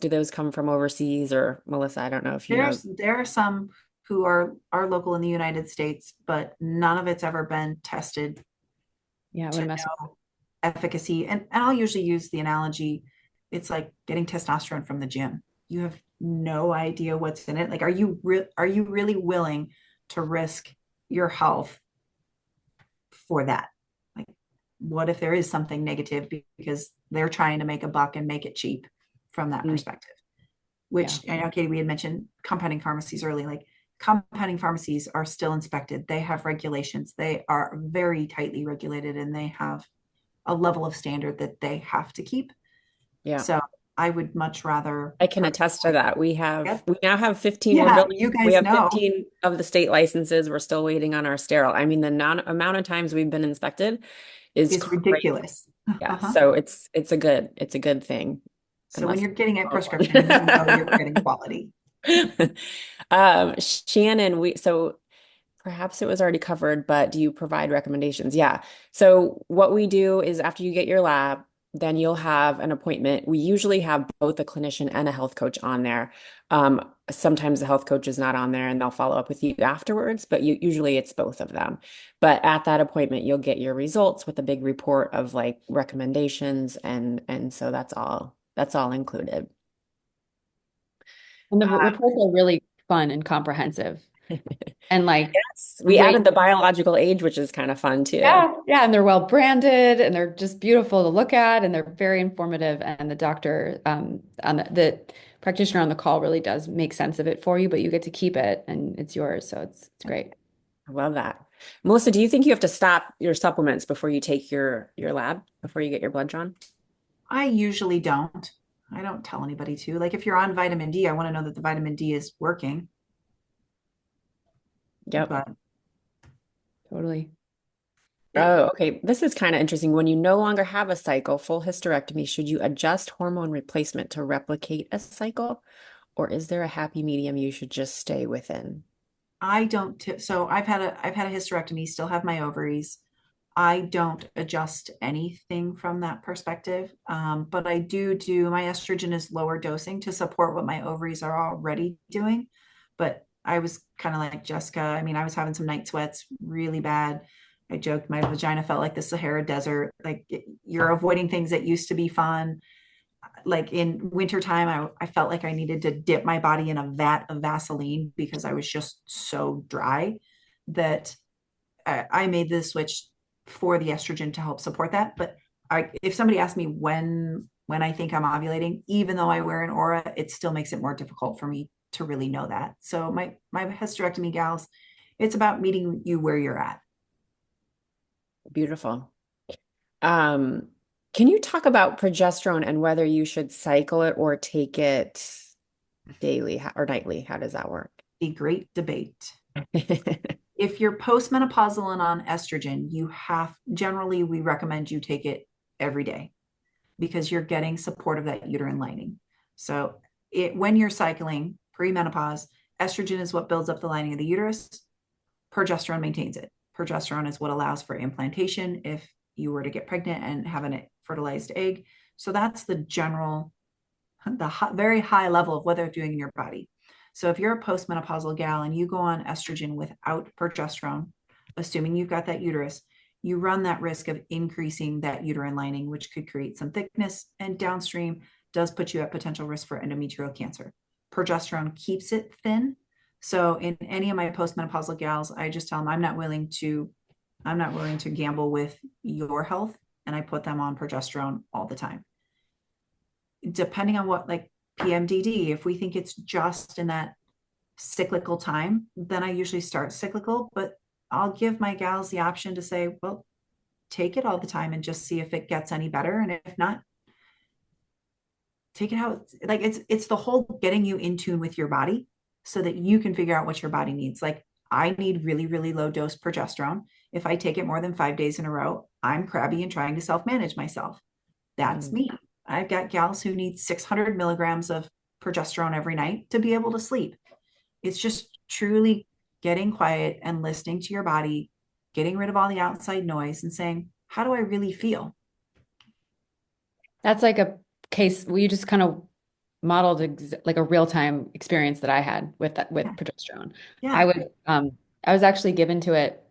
those come from overseas or Melissa, I don't know if you know. There are some who are local in the United States, but none of it's ever been tested Yeah, it to would mess with know efficacy. And I'll usually use the analogy, it's like getting testosterone from the gym. You have no idea what's in it. Like, are you really willing to risk your health for that? Like, what if there is something negative because they're trying to make a buck and make it cheap from that Mm, perspective? Which I know, Katie, we had mentioned compounding pharmacies early. Like, compounding pharmacies are still inspected. They have regulations. They are very tightly regulated, and they have a level of standard that they have to keep. yeah. So I would much rather. I can attest to that. Yep. We now have 15, Yeah, you we guys have know. 15 of the state licenses. We're still waiting on our sterile. I mean, the amount of times we've been inspected is It's crazy. ridiculous. Yeah. Uh-huh. So it's a good thing. So when Unless you're getting a prescription, you know you're getting quality. Shannon, so perhaps it was already covered, but do you provide recommendations? Yeah. So what we do is after you get your lab, then you'll have an appointment. We usually have both a clinician and a health coach on there. Sometimes the health coach is not on there and they'll follow up with you afterwards, but usually it's both of them. But at that appointment, you'll get your results with a big report of like recommendations and so that's all included. And the reports are really fun and comprehensive and like Yes, we great. added the biological age, which is kind of fun too. Yeah, and they're well branded and they're just beautiful to look at and they're very informative. And the doctor, on the practitioner on the call really does make sense of it for you, but you get to keep it and it's yours. So it's great. I love that. Melissa, do you think you have to stop your supplements before you take your lab, before you get your blood drawn? I usually don't. I don't tell anybody to. Like, if you're on vitamin D, I want to know that the vitamin D is working. Yep. But Totally. Oh, okay. This is kind of interesting. When you no longer have a cycle, full hysterectomy, should you adjust hormone replacement to replicate a cycle? Or is there a happy medium you should just stay within? I don't. So I've had a hysterectomy. Still have my ovaries. I don't adjust anything from that perspective. But I do my estrogen is lower dosing to support what my ovaries are already doing. But I was kind of like Jessica. I mean, I was having some night sweats really bad. I joked my vagina felt like the Sahara Desert. Like, you're avoiding things that used to be fun. Like in wintertime, I felt like I needed to dip my body in a vat of Vaseline because I was just so dry that I made the switch for the estrogen to help support that. But if somebody asked me when I think I'm ovulating, even though I wear an aura, it still makes it more difficult for me to really know that. So my hysterectomy gals, it's about meeting you where you're at. Beautiful. Um, can you talk about progesterone and whether you should cycle it or take it daily or nightly? How does that work? A great debate. If you're postmenopausal and on estrogen, generally we recommend you take it every day because you're getting support of that uterine lining. So when you're cycling premenopause, estrogen is what builds up the lining of the uterus. Progesterone maintains it. Progesterone is what allows for implantation if you were to get pregnant and have a fertilized egg. So that's the very high level of what they're doing in your body. So if you're a postmenopausal gal and you go on estrogen without progesterone, assuming you've got that uterus, you run that risk of increasing that uterine lining, which could create some thickness and downstream does put you at potential risk for endometrial cancer. Progesterone keeps it thin. So in any of my postmenopausal gals, I just tell them I'm not willing to gamble with your health, and I put them on progesterone all the time. Depending on what, like PMDD, if we think it's just in that cyclical time, then I usually start cyclical, but I'll give my gals the option to say, well, take it all the time and just see if it gets any better. And if not, take it out. Like, it's the whole getting you in tune with your body so that you can figure out what your body needs. Like, I need really, really low dose progesterone. If I take it more than 5 days in a row, I'm crabby and trying to self-manage myself. That's me. I've got gals who need 600 milligrams of progesterone every night to be able to sleep. It's just truly getting quiet and listening to your body, getting rid of all the outside noise and saying, how do I really feel? That's like a case where you just kind of modeled like a real-time experience that I had with that with Yeah. progesterone. I Yeah. was I was actually given to it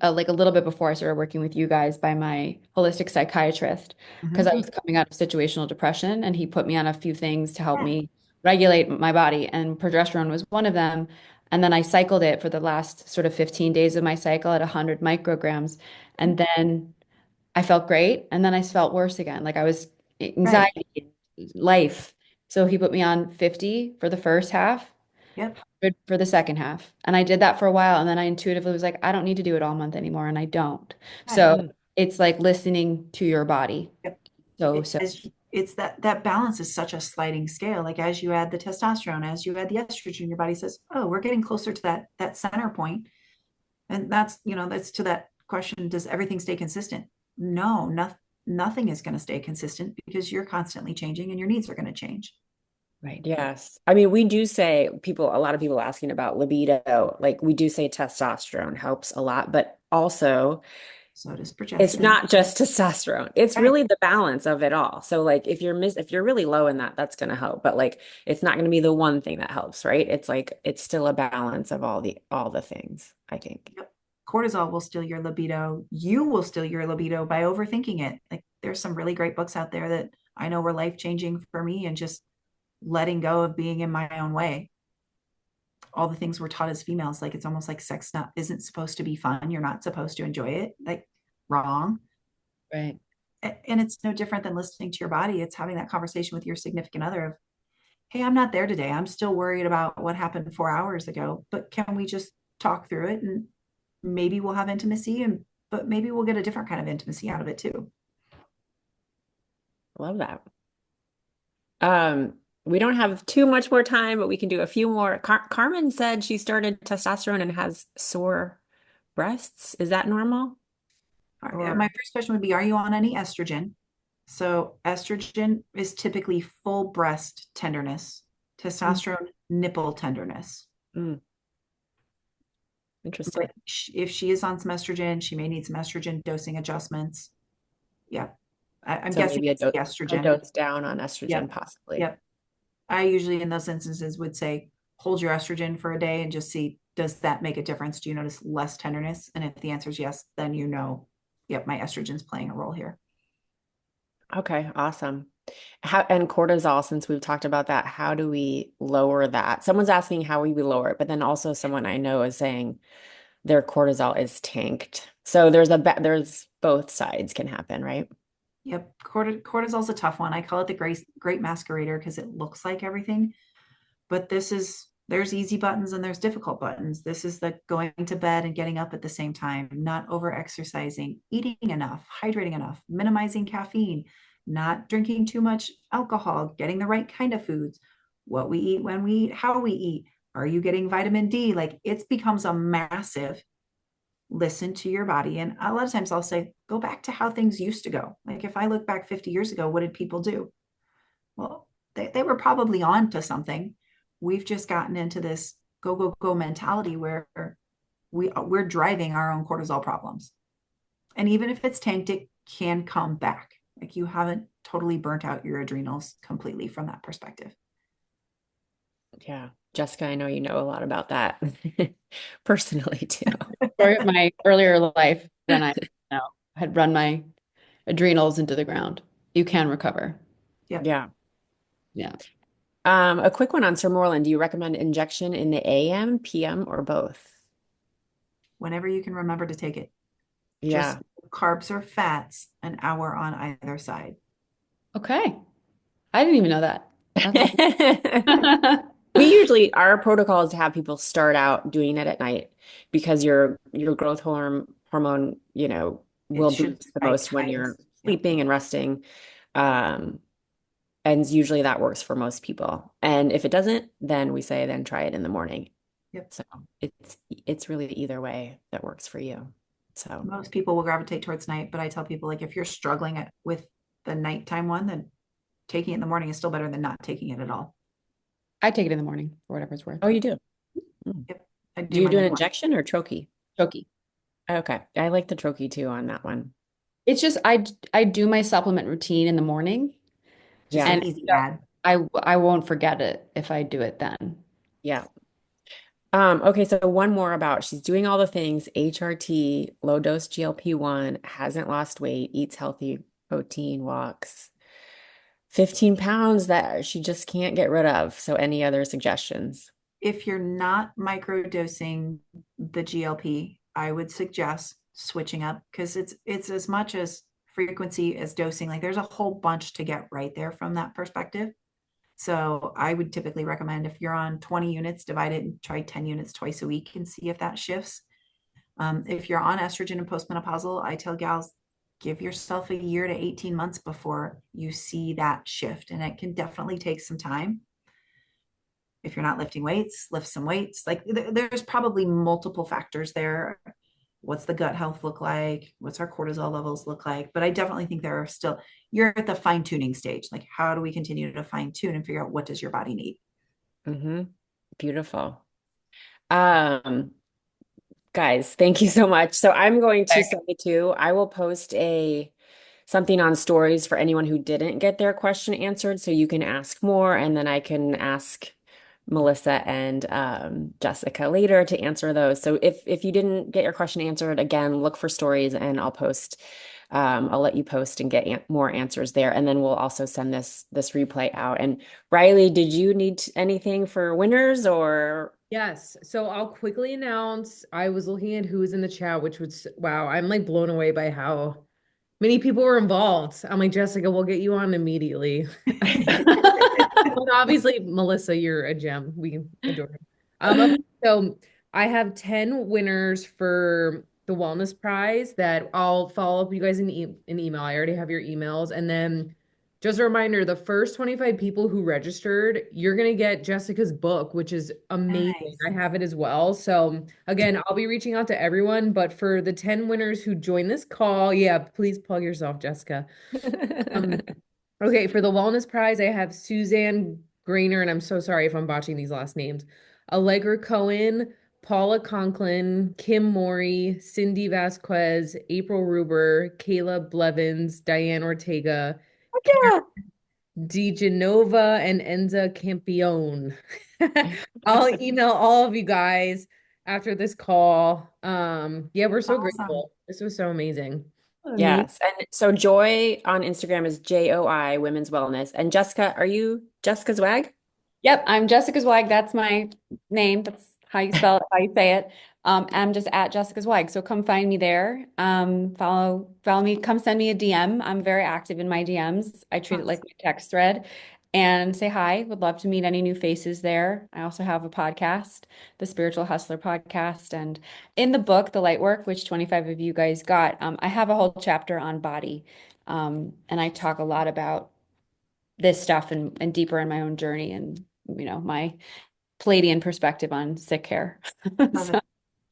like a little bit before I started working with you guys by my holistic psychiatrist because I Mhm. was coming out of situational depression and he put me on a few things to help Yeah. me regulate my body and progesterone was one of them. And then I cycled it for the last sort of 15 days of my cycle at 100 micrograms. And then I felt great. And then I felt worse again. Like I was Right. anxiety, life. So he put me on 50 for the first half, Yep. 100 for the second half. And I did that for a while. And then I intuitively was like, I don't need to do it all month anymore. And I don't. Right. So it's like listening to your body. Yep. So It's that balance is such a sliding scale. Like as you add the testosterone, as you add the estrogen, your body says, "Oh, we're getting closer to that center point." And that's, that's to that question, does everything stay consistent? No, nothing is going to stay consistent because you're constantly changing and your needs are going to change. right. Yes. I mean, we do say a lot of people asking about libido, like we do say testosterone helps a lot, but also So does it's progesterone. not just testosterone. It's Right. really the balance of it all. So like if you're really low in that, that's going to help, but like it's not going to be the one thing that helps, right? It's like it's still a balance of all the things, I think. Yep. Cortisol will steal your libido. You will steal your libido by overthinking it. Like there's some really great books out there that I know were life changing for me and just letting go of being in my own way. All the things we're taught as females, like it's almost like sex not isn't supposed to be fun. You're not supposed to enjoy it. Like wrong. Right. And it's no different than listening to your body. It's having that conversation with your significant other of, hey, I'm not there today. I'm still worried about what happened 4 hours ago, but can we just talk through it and maybe we'll have intimacy but maybe we'll get a different kind of intimacy out of it too. Love that. We don't have too much more time, but we can do a few more. Carmen said she started testosterone and has sore breasts. Is that normal? All right, my Or first question would be, are you on any estrogen? So estrogen is typically full breast tenderness, Mm, testosterone, nipple tenderness. mm, interesting. But if she is on some estrogen, she may need some estrogen dosing adjustments. Yeah. I'm So guessing maybe it's the a estrogen. dose down on estrogen, Yep. possibly. Yep. I usually in those instances would say, hold your estrogen for a day and just see, does that make a difference? Do you notice less tenderness? And if the answer is yes, then yep, my estrogen's playing a role here. Okay, awesome. And cortisol, since we've talked about that, how do we lower that? Someone's asking how we lower it, but then also someone I know is saying their cortisol is tanked. So there's both sides can happen, right? Yep. Cortisol's a tough one. I call it the great masquerader because it looks like everything, but there's easy buttons and there's difficult buttons. This is the going to bed and getting up at the same time, not over exercising, eating enough, hydrating enough, minimizing caffeine, not drinking too much alcohol, getting the right kind of foods, what we eat, when we eat, how we eat. Are you getting vitamin D? Like it becomes a massive listen to your body. And a lot of times I'll say, go back to how things used to go. Like if I look back 50 years ago, what did people do? Well, they were probably on to something. We've just gotten into this go, go, go mentality where we're driving our own cortisol problems. And even if it's tanked, it can come back. Like you haven't totally burnt out your adrenals completely from that perspective. Yeah. Jessica, I know you know a lot about that personally too. Story of my earlier life, then I had run my adrenals into the ground. You can recover. Yep. Yeah. Yeah. A quick one on Sermorelin. Do you recommend injection in the AM, PM, or both? Whenever you can remember to take it. Yeah. Just carbs or fats, an hour on either side. Okay. I didn't even know that. That's awesome. We usually, our protocol is to have people start out doing it at night because your growth hormone, It will should boost the spike most when you're highest. Yep. sleeping and resting. Um, and usually that works for most people. And if it doesn't, then we say then try it in the morning. Yep. So it's really either way that works for you. So Most people will gravitate towards night, but I tell people like if you're struggling with the nighttime one, then taking it in the morning is still better than not taking it at all. I take it in the morning for whatever it's worth. Oh, you do? Mm. Yep. I Do do you mine do in an the morning. injection or troche? Choky. Okay. I like the troche too on that one. It's just I do my supplement routine in the morning, Just Yeah. an and easy add. I won't forget it if I do it then. Yeah. Okay, so one more about she's doing all the things, HRT, low dose GLP-1, hasn't lost weight, eats healthy, protein, walks, 15 pounds that she just can't get rid of. So any other suggestions? If you're not microdosing the GLP, I would suggest switching up because it's as much as frequency as dosing. Like there's a whole bunch to get right there from that perspective. So I would typically recommend if you're on 20 units, divide it and try 10 units twice a week and see if that shifts. If you're on estrogen and postmenopausal, I tell gals, give yourself a year to 18 months before you see that shift. And it can definitely take some time. If you're not lifting weights, lift some weights. Like there's probably multiple factors there. What's the gut health look like? What's our cortisol levels look like? But I definitely think there are still, you're at the fine tuning stage. Like, how do we continue to fine tune and figure out what does your body need? Mm-hmm. Beautiful. Um, Guys, thank you so much. So I'm going to say too, I will post a something on stories for anyone who didn't get their question answered, so you can ask more, and then I can ask Melissa and Jessica later to answer those. So if you didn't get your question answered, again, look for stories, and I'll post. I'll let you post and get an more answers there, and then we'll also send this replay out. And Riley, did you need anything for winners or? Yes. So I'll quickly announce I was looking at who was in the chat, which was wow, I'm like blown away by how many people were involved. I'm like, Jessica, we'll get you on immediately. But obviously, Melissa, you're a gem. We adore you. Okay, so I have 10 winners for the Wellness Prize that I'll follow up with you guys in an email. I already have your emails. And then just a reminder, the first 25 people who registered, you're going to get Jessica's book, which is amazing. Nice. I have it as well. So again, I'll be reaching out to everyone, but for the 10 winners who join this call, yeah, please plug yourself, Jessica. Um, Okay, for the Wellness Prize, I have Suzanne Grainer, and I'm so sorry if I'm botching these last names. Allegra Cohen, Paula Conklin, Kim Mori, Cindy Vasquez, April Ruber, Kayla Blevins, Diane Ortega, Yeah. DeGenova, and Enza Campione. I'll email all of you guys after this call. Yeah, we're so Awesome. grateful. This was so amazing. Yes. And so Joy on Instagram is JOI Women's Wellness. And Jessica, are you Jessica Zweig? Yep, I'm Jessica Zweig. That's my name. That's how you spell it, how you say it. I'm just at Jessica Zweig. So come find me there. Follow me. Come send me a DM. I'm very active in my DMs. I treat it like my text thread, and say hi. Would love to meet any new faces there. I also have a podcast, the Spiritual Hustler podcast, and in the book, The Light Work, which 25 of you guys got, I have a whole chapter on body, and I talk a lot about this stuff and deeper in my own journey and my Palladian perspective on sick hair. Love So,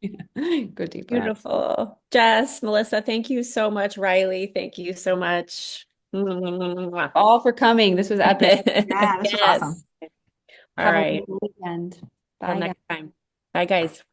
it. yeah, go deeper. Beautiful. Jess, Melissa, thank you so much. Riley, thank you so much. Mwah. All for coming. This was epic. Yeah, this was awesome. Yes. All Have a right. wonderful weekend. Till Bye, guys. next time. Bye, guys.